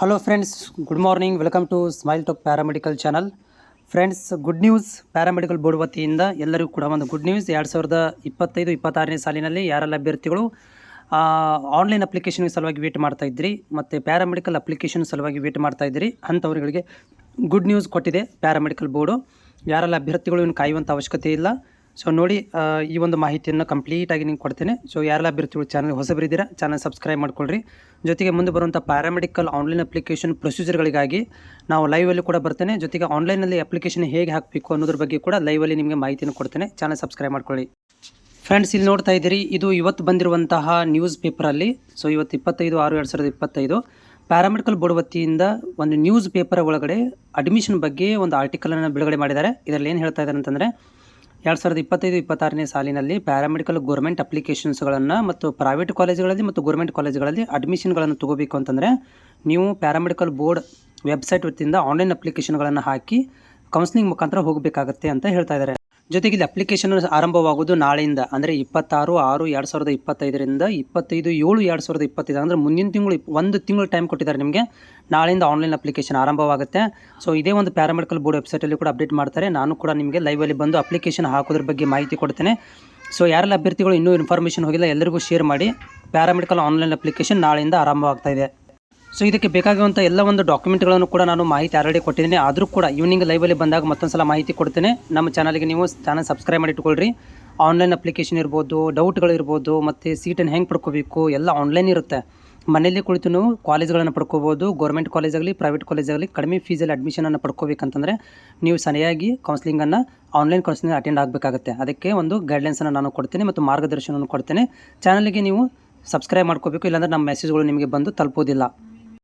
Hello friends, good morning. Welcome to smile top paramedical channel. Friends, good news. Paramedical board ವತಿಯಿಂದ ಎಲ್ಲರಿಗೂ ಕೂಡ ಒಂದು good news. 2025-26ನೇ ಸಾಲಿನಲ್ಲಿ ಯಾರೆಲ್ಲ ಅಭ್ಯರ್ಥಿಗಳು ಆನ್ಲೈನ್ ಅಪ್ಲಿಕೇಶನ್ ಸಲುವಾಗಿ ವೇಟ್ ಮಾಡ್ತಾ ಇದ್ರಿ ಮತ್ತು ಪ್ಯಾರಾಮೆಡಿಕಲ್ ಅಪ್ಲಿಕೇಶನ್ ಸಲುವಾಗಿ ವೇಟ್ ಮಾಡ್ತಾ ಇದ್ರಿ ಅಂಥವ್ರಿಗೆ ಗುಡ್ ನ್ಯೂಸ್ ಕೊಟ್ಟಿದೆ ಪ್ಯಾರಾಮೆಡಿಕಲ್ ಬೋರ್ಡು. ಯಾರೆಲ್ಲ ಅಭ್ಯರ್ಥಿಗಳು ಇನ್ನು ಕಾಯುವಂಥ ಅವಶ್ಯಕತೆ ಇಲ್ಲ. ಸೊ ನೋಡಿ, ಈ ಒಂದು ಮಾಹಿತಿಯನ್ನು ಕಂಪ್ಲೀಟಾಗಿ ನಿಮ್ಗೆ ಕೊಡ್ತೇನೆ. ಸೊ ಯಾರೆಲ್ಲ ಅಭ್ಯರ್ಥಿಗಳು ಚಾನಲ್ ಹೊಸಬರಿದ್ದೀರಾ, ಚಾನಲ್ ಸಬ್ಸ್ಕ್ರೈಬ್ ಮಾಡ್ಕೊಳ್ರಿ. ಜೊತೆಗೆ ಮುಂದೆ ಬರುವಂಥ ಪ್ಯಾರಾಮೆಡಿಕಲ್ ಆನ್ಲೈನ್ ಅಪ್ಲಿಕೇಶನ್ ಪ್ರೊಸೀಜರ್ಗಳಿಗಾಗಿ ನಾವು ಲೈವಲ್ಲಿ ಕೂಡ ಬರ್ತೇನೆ. ಜೊತೆಗೆ ಆನ್ಲೈನಲ್ಲಿ ಅಪ್ಲಿಕೇಶನ್ ಹೇಗೆ ಹಾಕಬೇಕು ಅನ್ನೋದ್ರ ಬಗ್ಗೆ ಕೂಡ ಲೈವಲ್ಲಿ ನಿಮಗೆ ಮಾಹಿತಿಯನ್ನು ಕೊಡ್ತೇನೆ. ಚಾನಲ್ ಸಬ್ಸ್ಕ್ರೈಬ್ ಮಾಡ್ಕೊಳ್ಳಿ. ಫ್ರೆಂಡ್ಸ್, ಇಲ್ಲಿ ನೋಡ್ತಾ ಇದ್ದೀರಿ, ಇದು ಇವತ್ತು ಬಂದಿರುವಂತಹ ನ್ಯೂಸ್ ಪೇಪರಲ್ಲಿ. ಸೊ ಇವತ್ತು 25/6/2025 ಪ್ಯಾರಾಮೆಡಿಕಲ್ ಬೋರ್ಡ್ ವತಿಯಿಂದ ಒಂದು ನ್ಯೂಸ್ ಪೇಪರ್ ಒಳಗಡೆ ಅಡ್ಮಿಷನ್ ಬಗ್ಗೆ ಒಂದು ಆರ್ಟಿಕಲನ್ನು ಬಿಡುಗಡೆ ಮಾಡಿದ್ದಾರೆ. ಇದರಲ್ಲಿ ಏನು ಹೇಳ್ತಾ ಇದ್ದಾರೆ ಅಂತಂದರೆ, 2025-26ನೇ ಸಾಲಿನಲ್ಲಿ ಪ್ಯಾರಾಮೆಡಿಕಲ್ ಗೋರ್ಮೆಂಟ್ ಅಪ್ಲಿಕೇಶನ್ಸ್ಗಳನ್ನು ಮತ್ತು ಪ್ರೈವೇಟ್ ಕಾಲೇಜುಗಳಲ್ಲಿ ಮತ್ತು ಗೋರ್ಮೆಂಟ್ ಕಾಲೇಜುಗಳಲ್ಲಿ ಅಡ್ಮಿಷನ್ಗಳನ್ನು ತೊಗೋಬೇಕು ಅಂತಂದರೆ ನೀವು ಪ್ಯಾರಾಮೆಡಿಕಲ್ ಬೋರ್ಡ್ ವೆಬ್ಸೈಟ್ ವತಿಯಿಂದ ಆನ್ಲೈನ್ ಅಪ್ಲಿಕೇಶನ್ಗಳನ್ನು ಹಾಕಿ ಕೌನ್ಸಿಲಿಂಗ್ ಮುಖಾಂತರ ಹೋಗಬೇಕಾಗತ್ತೆ ಅಂತ ಹೇಳ್ತಾ ಇದ್ದಾರೆ. ಜೊತೆಗೆ ಇಲ್ಲಿ ಅಪ್ಲಿಕೇಶನ್ ಆರಂಭವಾಗುವುದು ನಾಳೆಯಿಂದ, ಅಂದರೆ 26/6/2025ರಿಂದ 25/7/2025, ಅಂದರೆ ಮುಂದಿನ ತಿಂಗಳು ಒಂದು ತಿಂಗಳು ಟೈಮ್ ಕೊಟ್ಟಿದ್ದಾರೆ ನಿಮಗೆ. ನಾಳೆಯಿಂದ ಆನ್ಲೈನ್ ಅಪ್ಲಿಕೇಶನ್ ಆರಂಭವಾಗುತ್ತೆ. ಸೊ ಇದೇ ಒಂದು ಪ್ಯಾರಾಮೆಡಿಕಲ್ ಬೋರ್ಡ್ ವೆಬ್ಸೈಟಲ್ಲಿ ಕೂಡ ಅಪ್ಡೇಟ್ ಮಾಡ್ತಾರೆ. ನಾನು ಕೂಡ ನಿಮಗೆ ಲೈವಲ್ಲಿ ಬಂದು ಅಪ್ಲಿಕೇಶನ್ ಹಾಕೋದ್ರ ಬಗ್ಗೆ ಮಾಹಿತಿ ಕೊಡ್ತೇನೆ. ಸೊ ಯಾರೆಲ್ಲ ಅಭ್ಯರ್ಥಿಗಳು ಇನ್ನೂ ಇನ್ಫಾರ್ಮೇಷನ್ ಹೋಗಿಲ್ಲ ಎಲ್ಲರಿಗೂ ಶೇರ್ ಮಾಡಿ. ಪ್ಯಾರಾಮೆಡಿಕಲ್ ಆನ್ಲೈನ್ ಅಪ್ಲಿಕೇಶನ್ ನಾಳೆಯಿಂದ ಆರಂಭವಾಗ್ತಾ ಇದೆ. ಸೊ ಇದಕ್ಕೆ ಬೇಕಾಗುವಂಥ ಎಲ್ಲ ಒಂದು ಡಾಕ್ಯುಮೆಂಟ್ಗಳನ್ನು ಕೂಡ ನಾನು ಮಾಹಿತಿ ಆಲ್ರೆಡಿ ಕೊಟ್ಟಿದ್ದೀನಿ. ಆದರೂ ಕೂಡ ಈವ್ನಿಂಗ್ ಲೈವಲ್ಲಿ ಬಂದಾಗ ಮತ್ತೊಂದು ಸಲ ಮಾಹಿತಿ ಕೊಡ್ತೇನೆ. ನಮ್ಮ ಚಾನಲ್ಗೆ ನೀವು ಚಾನಲ್ ಸಬ್ಸ್ಕ್ರೈಬ್ ಮಾಡಿ ಇಟ್ಕೊಳ್ರಿ. ಆನ್ಲೈನ್ ಅಪ್ಲಿಕೇಶನ್ ಇರ್ಬೋದು, ಡೌಟ್ಗಳಿರ್ಬೋದು, ಮತ್ತು ಸೀಟನ್ನು ಹೆಂಗೆ ಪಡ್ಕೋಬೇಕು ಎಲ್ಲ ಆನ್ಲೈನ್ ಇರುತ್ತೆ. ಮನೆಯಲ್ಲಿ ಕುಳಿತು ನೀವು ಕಾಲೇಜ್ಗಳನ್ನು ಪಡ್ಕೋಬೋದು. ಗೌರ್ಮೆಂಟ್ ಕಾಲೇಜಾಗಲಿ ಪ್ರೈವೇಟ್ ಕಾಲೇಜಾಗಲಿ ಕಡಿಮೆ ಫೀಸಲ್ಲಿ ಅಡ್ಮಿಷನನ್ನು ಪಡ್ಕೋಬೇಕಂತಂದರೆ ನೀವು ಸರಿಯಾಗಿ ಕೌನ್ಸಿಲಿಂಗನ್ನು ಆನ್ಲೈನ್ ಕೌನ್ಸಿಲಿಂಗ್ ಅಟೆಂಡ್ ಆಗಬೇಕಾಗುತ್ತೆ. ಅದಕ್ಕೆ ಒಂದು ಗೈಡ್ಲೈನ್ಸನ್ನು ನಾನು ಕೊಡ್ತೇನೆ ಮತ್ತು ಮಾರ್ಗದರ್ಶನವನ್ನು ಕೊಡ್ತೇನೆ. ಚಾನಲ್ಗೆ ನೀವು ಸಬ್ಸ್ಕ್ರೈಬ್ ಮಾಡ್ಕೋಬೇಕು, ಇಲ್ಲಾಂದರೆ ನಮ್ಮ ಮೆಸೇಜ್ಗಳು ನಿಮಗೆ ಬಂದು ತಲುಪೋದಿಲ್ಲ.